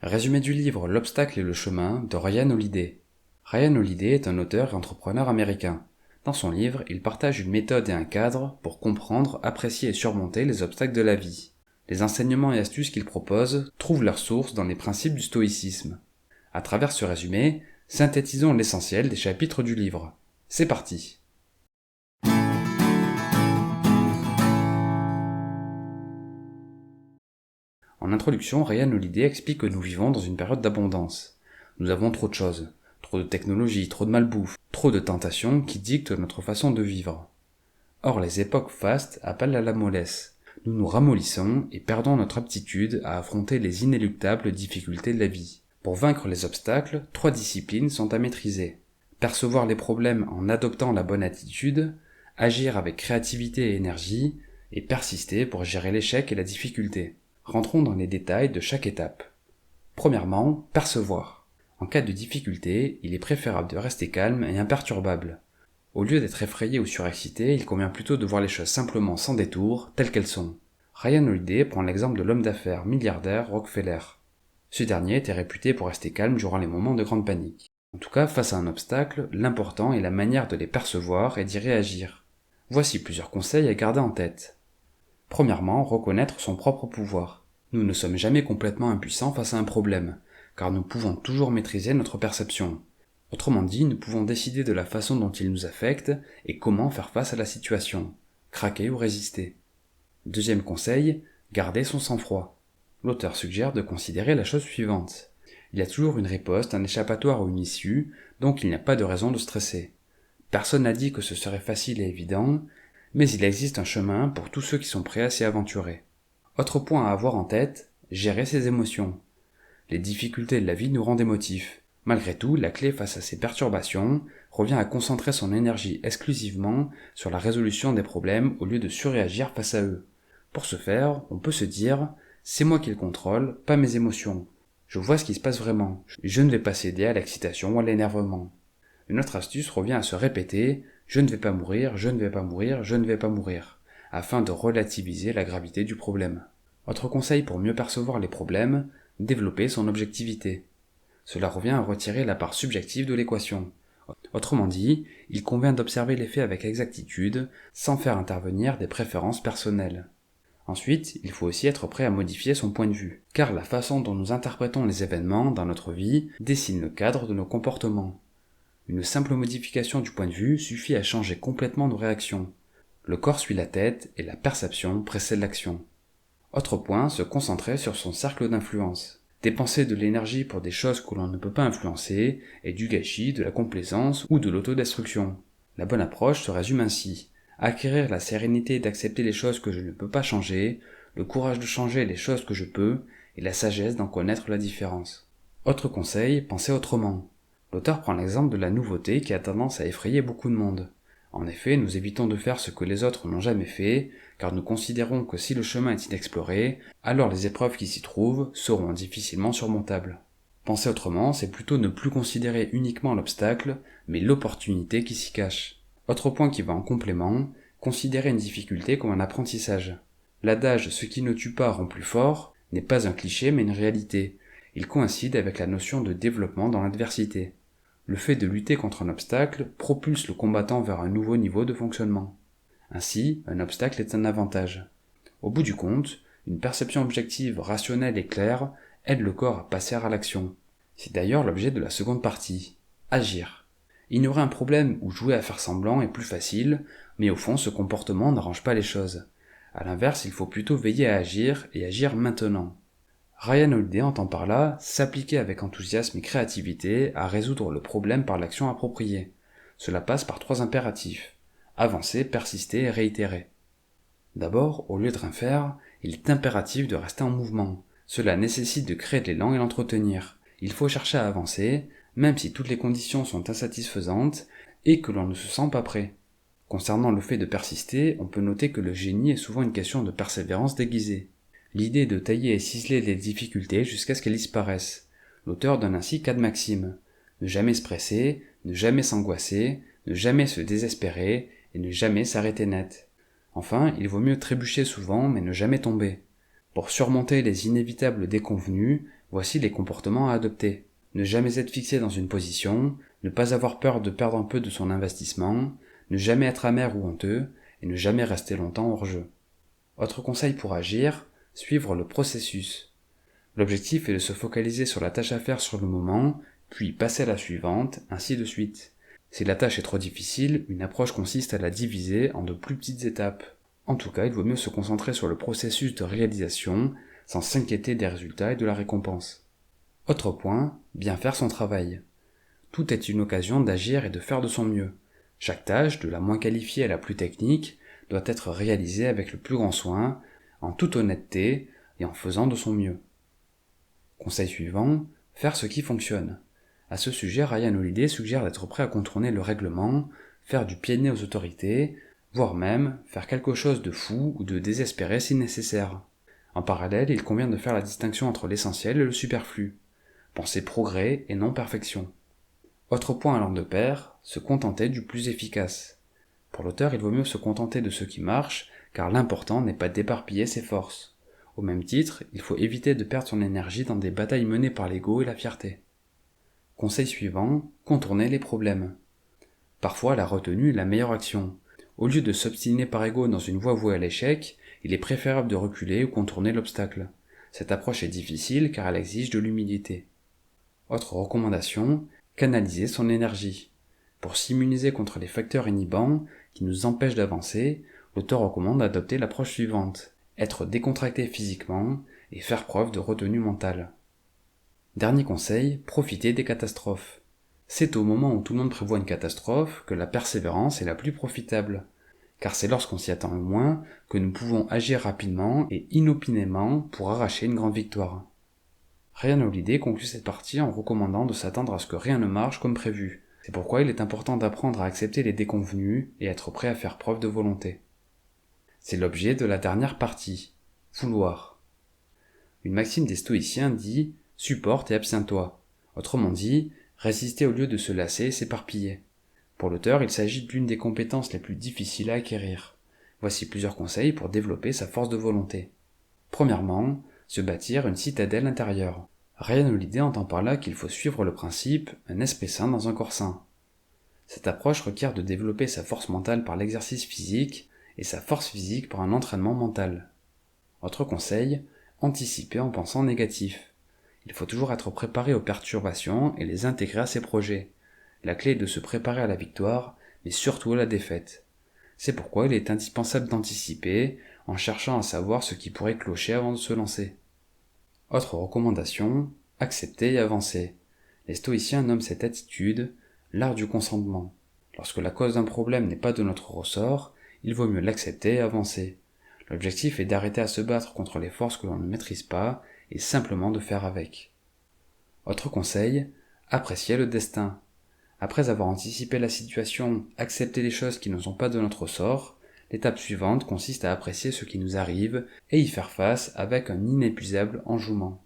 Résumé du livre L'obstacle et le chemin de Ryan Holiday. Ryan Holiday est un auteur et entrepreneur américain. Dans son livre, il partage une méthode et un cadre pour comprendre, apprécier et surmonter les obstacles de la vie. Les enseignements et astuces qu'il propose trouvent leur source dans les principes du stoïcisme. À travers ce résumé, synthétisons l'essentiel des chapitres du livre. C'est parti! En introduction, Ryan Holiday explique que nous vivons dans une période d'abondance. Nous avons trop de choses, trop de technologies, trop de malbouffe, trop de tentations qui dictent notre façon de vivre. Or, les époques fastes appellent à la mollesse. Nous nous ramollissons et perdons notre aptitude à affronter les inéluctables difficultés de la vie. Pour vaincre les obstacles, 3 disciplines sont à maîtriser. Percevoir les problèmes en adoptant la bonne attitude, agir avec créativité et énergie, et persister pour gérer l'échec et la difficulté. Rentrons dans les détails de chaque étape. Premièrement, percevoir. En cas de difficulté, il est préférable de rester calme et imperturbable. Au lieu d'être effrayé ou surexcité, il convient plutôt de voir les choses simplement sans détour, telles qu'elles sont. Ryan Holiday prend l'exemple de l'homme d'affaires milliardaire Rockefeller. Ce dernier était réputé pour rester calme durant les moments de grande panique. En tout cas, face à un obstacle, l'important est la manière de les percevoir et d'y réagir. Voici plusieurs conseils à garder en tête. Premièrement, reconnaître son propre pouvoir. Nous ne sommes jamais complètement impuissants face à un problème, car nous pouvons toujours maîtriser notre perception. Autrement dit, nous pouvons décider de la façon dont il nous affecte et comment faire face à la situation, craquer ou résister. Deuxième conseil, garder son sang-froid. L'auteur suggère de considérer la chose suivante. Il y a toujours une riposte, un échappatoire ou une issue, donc il n'y a pas de raison de stresser. Personne n'a dit que ce serait facile et évident, mais il existe un chemin pour tous ceux qui sont prêts à s'y aventurer. Autre point à avoir en tête, gérer ses émotions. Les difficultés de la vie nous rendent émotifs. Malgré tout, la clé face à ces perturbations revient à concentrer son énergie exclusivement sur la résolution des problèmes au lieu de surréagir face à eux. Pour ce faire, on peut se dire « c'est moi qui le contrôle, pas mes émotions. Je vois ce qui se passe vraiment. Je ne vais pas céder à l'excitation ou à l'énervement. » Une autre astuce revient à se répéter « je ne vais pas mourir, je ne vais pas mourir, je ne vais pas mourir » afin de relativiser la gravité du problème. Autre conseil pour mieux percevoir les problèmes, développer son objectivité. Cela revient à retirer la part subjective de l'équation. Autrement dit, il convient d'observer les faits avec exactitude, sans faire intervenir des préférences personnelles. Ensuite, il faut aussi être prêt à modifier son point de vue, car la façon dont nous interprétons les événements dans notre vie dessine le cadre de nos comportements. Une simple modification du point de vue suffit à changer complètement nos réactions. Le corps suit la tête et la perception précède l'action. Autre point, se concentrer sur son cercle d'influence. Dépenser de l'énergie pour des choses que l'on ne peut pas influencer est du gâchis, de la complaisance ou de l'autodestruction. La bonne approche se résume ainsi. Acquérir la sérénité d'accepter les choses que je ne peux pas changer, le courage de changer les choses que je peux, et la sagesse d'en connaître la différence. Autre conseil, penser autrement. L'auteur prend l'exemple de la nouveauté qui a tendance à effrayer beaucoup de monde. En effet, nous évitons de faire ce que les autres n'ont jamais fait, car nous considérons que si le chemin est inexploré, alors les épreuves qui s'y trouvent seront difficilement surmontables. Penser autrement, c'est plutôt ne plus considérer uniquement l'obstacle, mais l'opportunité qui s'y cache. Autre point qui va en complément, considérer une difficulté comme un apprentissage. L'adage « ce qui ne tue pas rend plus fort » n'est pas un cliché mais une réalité. Il coïncide avec la notion de développement dans l'adversité. Le fait de lutter contre un obstacle propulse le combattant vers un nouveau niveau de fonctionnement. Ainsi, un obstacle est un avantage. Au bout du compte, une perception objective, rationnelle et claire aide le corps à passer à l'action. C'est d'ailleurs l'objet de la seconde partie. Agir. Ignorer un problème ou jouer à faire semblant est plus facile, mais au fond ce comportement n'arrange pas les choses. À l'inverse, il faut plutôt veiller à agir et agir maintenant. Ryan Holiday entend par là s'appliquer avec enthousiasme et créativité à résoudre le problème par l'action appropriée. Cela passe par 3 impératifs. Avancer, persister et réitérer. D'abord, au lieu de rien faire, il est impératif de rester en mouvement. Cela nécessite de créer de l'élan et l'entretenir. Il faut chercher à avancer, même si toutes les conditions sont insatisfaisantes et que l'on ne se sent pas prêt. Concernant le fait de persister, on peut noter que le génie est souvent une question de persévérance déguisée. L'idée est de tailler et ciseler les difficultés jusqu'à ce qu'elles disparaissent. L'auteur donne ainsi 4 maximes. Ne jamais se presser, ne jamais s'angoisser, ne jamais se désespérer et ne jamais s'arrêter net. Enfin, il vaut mieux trébucher souvent mais ne jamais tomber. Pour surmonter les inévitables déconvenues, Voici les comportements à adopter. Ne jamais être fixé dans une position, ne pas avoir peur de perdre un peu de son investissement, ne jamais être amer ou honteux, et ne jamais rester longtemps hors jeu. Autre conseil pour agir, suivre le processus. L'objectif est de se focaliser sur la tâche à faire sur le moment, puis passer à la suivante, ainsi de suite. Si la tâche est trop difficile, une approche consiste à la diviser en de plus petites étapes. En tout cas, il vaut mieux se concentrer sur le processus de réalisation, sans s'inquiéter des résultats et de la récompense. Autre point, bien faire son travail. Tout est une occasion d'agir et de faire de son mieux. Chaque tâche, de la moins qualifiée à la plus technique, doit être réalisée avec le plus grand soin, en toute honnêteté et en faisant de son mieux. Conseil suivant, faire ce qui fonctionne. À ce sujet, Ryan Holiday suggère d'être prêt à contourner le règlement, faire du pied de nez aux autorités, voire même faire quelque chose de fou ou de désespéré si nécessaire. En parallèle, il convient de faire la distinction entre l'essentiel et le superflu. Penser progrès et non perfection. Autre point allant de pair, se contenter du plus efficace. Pour l'auteur, il vaut mieux se contenter de ce qui marche, car l'important n'est pas d'éparpiller ses forces. Au même titre, il faut éviter de perdre son énergie dans des batailles menées par l'ego et la fierté. Conseil suivant, contourner les problèmes. Parfois, la retenue est la meilleure action. Au lieu de s'obstiner par ego dans une voie vouée à l'échec, il est préférable de reculer ou contourner l'obstacle. Cette approche est difficile car elle exige de l'humilité. Autre recommandation, canaliser son énergie. Pour s'immuniser contre les facteurs inhibants qui nous empêchent d'avancer, l'auteur recommande d'adopter l'approche suivante. Être décontracté physiquement et faire preuve de retenue mentale. Dernier conseil, profiter des catastrophes. C'est au moment où tout le monde prévoit une catastrophe que la persévérance est la plus profitable, car c'est lorsqu'on s'y attend le moins que nous pouvons agir rapidement et inopinément pour arracher une grande victoire. Ryan Holiday conclut cette partie en recommandant de s'attendre à ce que rien ne marche comme prévu. C'est pourquoi il est important d'apprendre à accepter les déconvenus et être prêt à faire preuve de volonté. C'est l'objet de la dernière partie, vouloir. Une maxime des stoïciens dit « supporte et abstiens-toi ». Autrement dit, résister au lieu de se lasser et s'éparpiller. Pour l'auteur, il s'agit d'une des compétences les plus difficiles à acquérir. Voici plusieurs conseils pour développer sa force de volonté. Premièrement, se bâtir une citadelle intérieure. Ryan Holiday entend par là qu'il faut suivre le principe « un esprit sain dans un corps sain ». Cette approche requiert de développer sa force mentale par l'exercice physique et sa force physique par un entraînement mental. Autre conseil, anticiper en pensant négatif. Il faut toujours être préparé aux perturbations et les intégrer à ses projets. La clé est de se préparer à la victoire, mais surtout à la défaite. C'est pourquoi il est indispensable d'anticiper, en cherchant à savoir ce qui pourrait clocher avant de se lancer. Autre recommandation, accepter et avancer. Les stoïciens nomment cette attitude l'art du consentement. Lorsque la cause d'un problème n'est pas de notre ressort, il vaut mieux l'accepter et avancer. L'objectif est d'arrêter à se battre contre les forces que l'on ne maîtrise pas et simplement de faire avec. Autre conseil, apprécier le destin. Après avoir anticipé la situation, accepter les choses qui ne sont pas de notre sort, l'étape suivante consiste à apprécier ce qui nous arrive et y faire face avec un inépuisable enjouement.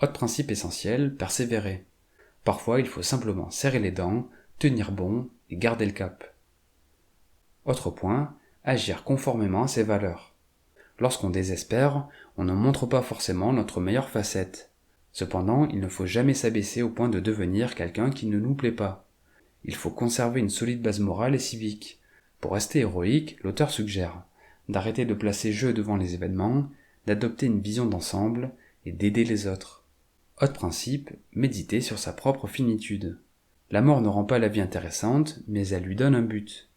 Autre principe essentiel, persévérer. Parfois, il faut simplement serrer les dents, tenir bon et garder le cap. Autre point, agir conformément à ses valeurs. Lorsqu'on désespère, on ne montre pas forcément notre meilleure facette. Cependant, il ne faut jamais s'abaisser au point de devenir quelqu'un qui ne nous plaît pas. Il faut conserver une solide base morale et civique. Pour rester héroïque, l'auteur suggère d'arrêter de placer je devant les événements, d'adopter une vision d'ensemble et d'aider les autres. Autre principe, méditer sur sa propre finitude. La mort ne rend pas la vie intéressante, mais elle lui donne un but.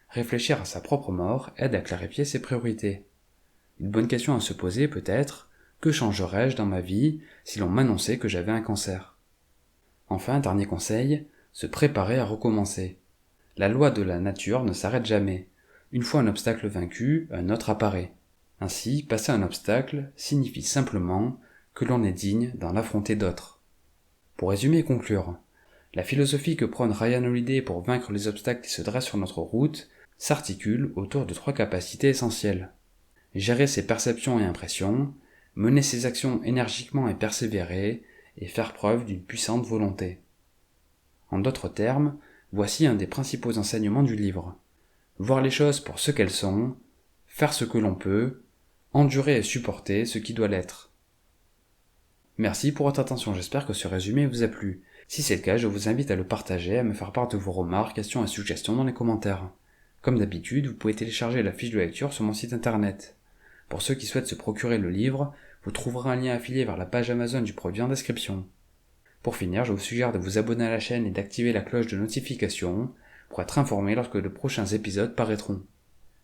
Réfléchir à sa propre mort aide à clarifier ses priorités. Une bonne question à se poser peut être « Que changerais-je dans ma vie si l'on m'annonçait que j'avais un cancer ?» Enfin, dernier conseil, se préparer à recommencer. La loi de la nature ne s'arrête jamais. Une fois un obstacle vaincu, un autre apparaît. Ainsi, passer un obstacle signifie simplement que l'on est digne d'en affronter d'autres. Pour résumer et conclure, la philosophie que prône Ryan Holiday pour vaincre les obstacles qui se dressent sur notre route s'articule autour de 3 capacités essentielles. Gérer ses perceptions et impressions, mener ses actions énergiquement et persévérer, et faire preuve d'une puissante volonté. En d'autres termes, voici un des principaux enseignements du livre. Voir les choses pour ce qu'elles sont, faire ce que l'on peut, endurer et supporter ce qui doit l'être. Merci pour votre attention, j'espère que ce résumé vous a plu. Si c'est le cas, je vous invite à le partager, à me faire part de vos remarques, questions et suggestions dans les commentaires. Comme d'habitude, vous pouvez télécharger la fiche de lecture sur mon site internet. Pour ceux qui souhaitent se procurer le livre, vous trouverez un lien affilié vers la page Amazon du produit en description. Pour finir, je vous suggère de vous abonner à la chaîne et d'activer la cloche de notification pour être informé lorsque de prochains épisodes paraîtront.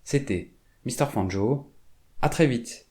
C'était Mr. Fanjo, à très vite.